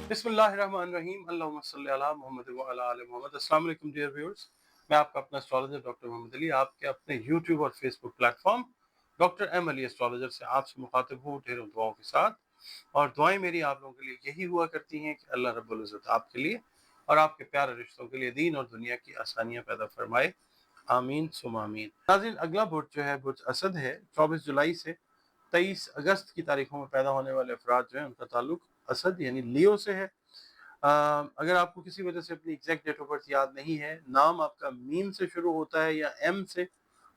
बिस्मिल्लाहिर्रहमानिर्रहीम अल्लाहुम्मा सल्लि अला मुहम्मद व अला आलि मुहम्मद। अस्सलाम वालेकुम डियर व्यूअर्स, मैं आपका अपना एस्ट्रोलॉजर डॉक्टर मोहम्मद अली आपके अपने यूट्यूब और Facebook platform doctor M Ali astrologer से आपसे मुखातिब हूँ ढेरों दुआओं के साथ। और दुआएं मेरी आप लोगों के लिए यही हुआ करती हैं कि अल्लाह रब्बुल इज़्ज़त आपके लिए और आपके प्यारे रिश्तों के लिए दीन और दुनिया की आसानियाँ पैदा फरमाए, आमीन सुम आमीन। नाज़रीन, अगला बुर्ज जो है बुर्ज असद है। 24 जुलाई से 23 अगस्त की तारीखों में पैदा होने वाले अफराद जो है उनका ताल्लुक असद यानी लियो से है। अगर आपको किसी वजह से अपनी एग्जैक्ट डेट ऑफ बर्थ याद नहीं है, नाम आपका मीम से शुरू होता है या एम से,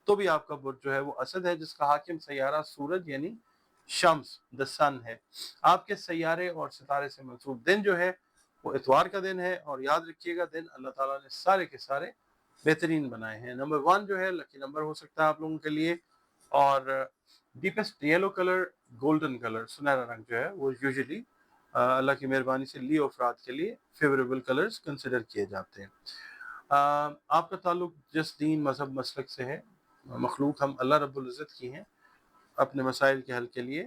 तो भी आपका बुर्ज जो है वो असद है, जिसका हाकिम सैयारा सूरज यानी शम्स द सन है। आपके सैयारे और सितारे से मंसूब दिन जो है वो इतवार का दिन है। और याद रखिएगा, दिन अल्लाह ताला ने सारे के सारे बेहतरीन बनाए हैं। नंबर 1 जो है लकी नंबर हो सकता है आप लोगों के लिए। और deepest yellow colour, golden colour, सुनहरा रंग जो है वो यूजुअली अल्लाह की मेहरबानी से लियो अफराद के लिए फेवरेबल कलर्स कंसिडर किए जाते हैं। आपका ताल्लुक जिस दीन मजहब मसलक से है, मखलूक हम अल्लाह रब्बुल इज़्ज़त की हैं। अपने मसाइल के हल के लिए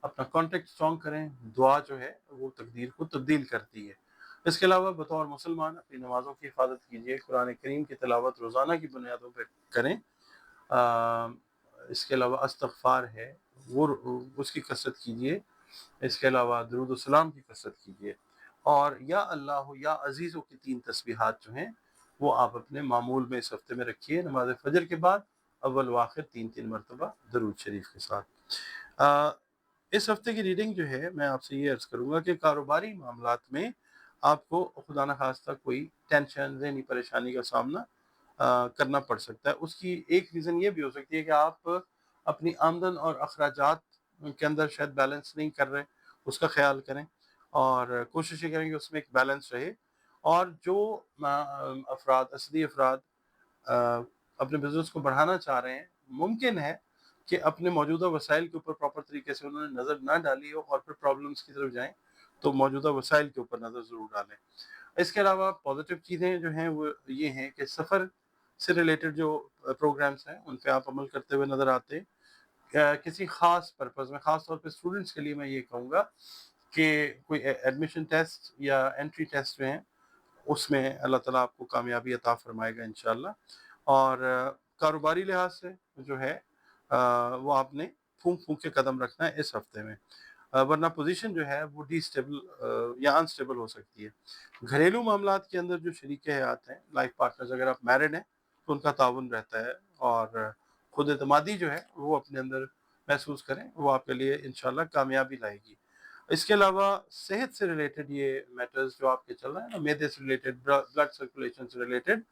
अपना कॉन्टेक्ट स्ट्रॉन्ग करें। दुआ जो है वो तकदीर को तब्दील करती है। इसके अलावा बतौर मुसलमान अपनी नमाज़ों की हिफाजत कीजिए, कुरान करीम की तिलावत रोज़ाना की बुनियादों पर करें। इसके अलावा इस्तग़फ़ार है वो उसकी कसरत कीजिए। इसके अलावा दुरूद व सलाम की कसरत कीजिए। और या अल्लाह या अजीज़ों की 3 तस्बीहात जो हैं वो आप अपने मामूल में इस हफ्ते में रखिए। नमाज फजर के बाद अव्वल व आखिर 3-3 मरतबा दरूद शरीफ के साथ। इस हफ्ते की रीडिंग जो है मैं आपसे ये अर्ज़ करूँगा कि कारोबारी मामलात में आपको खुदा न खास्ता कोई टेंशन, ज़हनी परेशानी का सामना करना पड़ सकता है। उसकी एक रीज़न ये भी हो सकती है कि आप अपनी आमदन और अखराजात के अंदर शायद बैलेंस नहीं कर रहे, उसका ख्याल करें और कोशिश ये करें कि उसमें एक बैलेंस रहे। और जो अफराद, असली अफराद अपने बिजनेस को बढ़ाना चाह रहे हैं, मुमकिन है कि अपने मौजूदा वसाइल के ऊपर प्रॉपर तरीके से उन्होंने नज़र ना डाली हो और फिर प्रॉब्लम्स की तरफ जाएं, तो मौजूदा वसाइल के ऊपर नज़र ज़रूर डालें। इसके अलावा पॉजिटिव चीज़ें जो हैं वो ये हैं कि सफ़र से रिलेटेड जो प्रोग्राम्स हैं उन पे आप अमल करते हुए नज़र आते हैं। किसी ख़ास पर्पज़ में, ख़ास तौर पे स्टूडेंट्स के लिए मैं ये कहूँगा कि कोई एडमिशन टेस्ट या एंट्री टेस्ट जो हैं उसमें अल्लाह ताला आपको कामयाबी अता फ़रमाएगा इंशाअल्लाह। और कारोबारी लिहाज से जो है वो आपने फूँक-फूँक के कदम रखना है इस हफ्ते में, वरना पोज़ीशन जो है वो डिस्टेबल या अनस्टेबल हो सकती है। घरेलू मामलात के अंदर जो शरीके हयात हैं, लाइफ़ पार्टनर्स, अगर आप मैरिड हैं तो उनका ताउन रहता है। और खुद एतमादी जो है वो अपने अंदर महसूस करें, वो आपके लिए इंशाअल्लाह कामयाबी लाएगी। इसके अलावा सेहत से रिलेटेड ये मैटर्स जो आपके चल रहे हैं ना, मैदे से रिलेटेड, ब्लड सर्कुलेशन से रिलेटेड,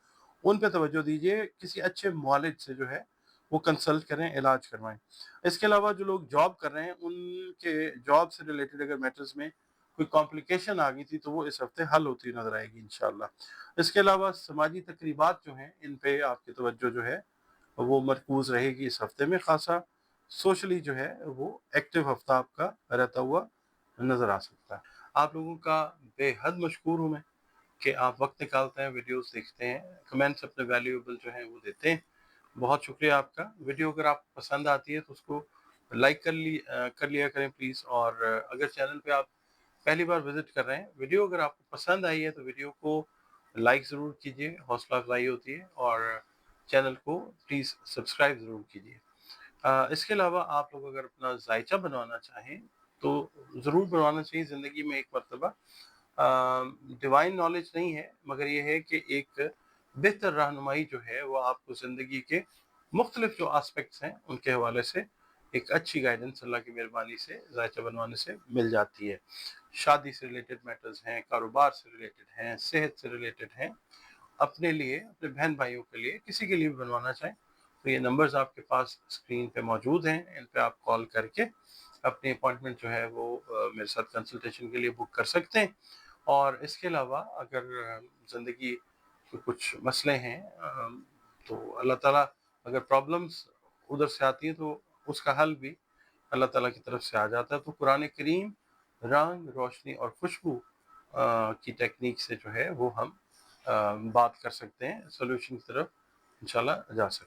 उन पे तवज्जो दीजिए। किसी अच्छे मुआलिज से जो है वो कंसल्ट करें, इलाज करवाएं। इसके अलावा जो लोग जॉब कर रहे हैं उनके जॉब से रिलेटेड अगर मैटर्स में कोई कॉम्प्लिकेशन आ गई थी तो वो इस हफ्ते हल होती हुई नजर आएगी इंशाअल्लाह। इसके अलावा समाजी तकरीबात जो हैं इन पे आपकी तवज्जो जो है वो मरकूज रहेगी इस हफ्ते में। खासा सोशली जो है वो एक्टिव हफ्ता आपका रहता हुआ नज़र आ सकता है। आप लोगों का बेहद मशकूर हूँ मैं कि आप वक्त निकालते हैं, वीडियोस देखते हैं, कमेंट्स अपने वैल्यूएबल जो हैं वो देते हैं। बहुत शुक्रिया आपका। वीडियो अगर आपको पसंद आती है तो उसको लाइक कर लिया करें प्लीज़। और अगर चैनल पे आप पहली बार विजिट कर रहे हैं, वीडियो अगर आपको पसंद आई है तो वीडियो को लाइक ज़रूर कीजिए, हौसला अफजाई होती है। और चैनल को प्लीज़ सब्सक्राइब ज़रूर कीजिए। इसके अलावा आप लोग अगर अपना जायचा बनवाना चाहें तो ज़रूर बनवाना चाहिए ज़िंदगी में एक मरतबा। डिवाइन नॉलेज नहीं है, मगर ये है कि एक बेहतर रहनुमाई जो है वो आपको ज़िंदगी के मुख्तलिफ जो आस्पेक्ट्स हैं उनके हवाले से एक अच्छी गाइडेंस अल्लाह की मेहरबानी से जायचा बनवाने से मिल जाती है। शादी से रिलेटेड मैटर्स हैं, कारोबार से रिलेटेड हैं, सेहत से रिलेटेड हैं, अपने लिए, अपने बहन भाइयों के लिए, किसी के लिए भी बनवाना चाहें तो ये नंबर्स आपके पास स्क्रीन पे मौजूद हैं। इन पे आप कॉल करके अपनी अपॉइंटमेंट जो है वो मेरे साथ कंसल्टेशन के लिए बुक कर सकते हैं। और इसके अलावा अगर ज़िंदगी के कुछ मसले हैं, तो अल्लाह ताला अगर प्रॉब्लम्स उधर से आती है तो उसका हल भी अल्लाह ताला की तरफ से आ जाता है। तो कुरान करीम, रंग, रोशनी और खुशबू की टेक्निक से जो है वो हम बात कर सकते हैं, सॉल्यूशन की तरफ इंशाल्लाह जा सकते हैं।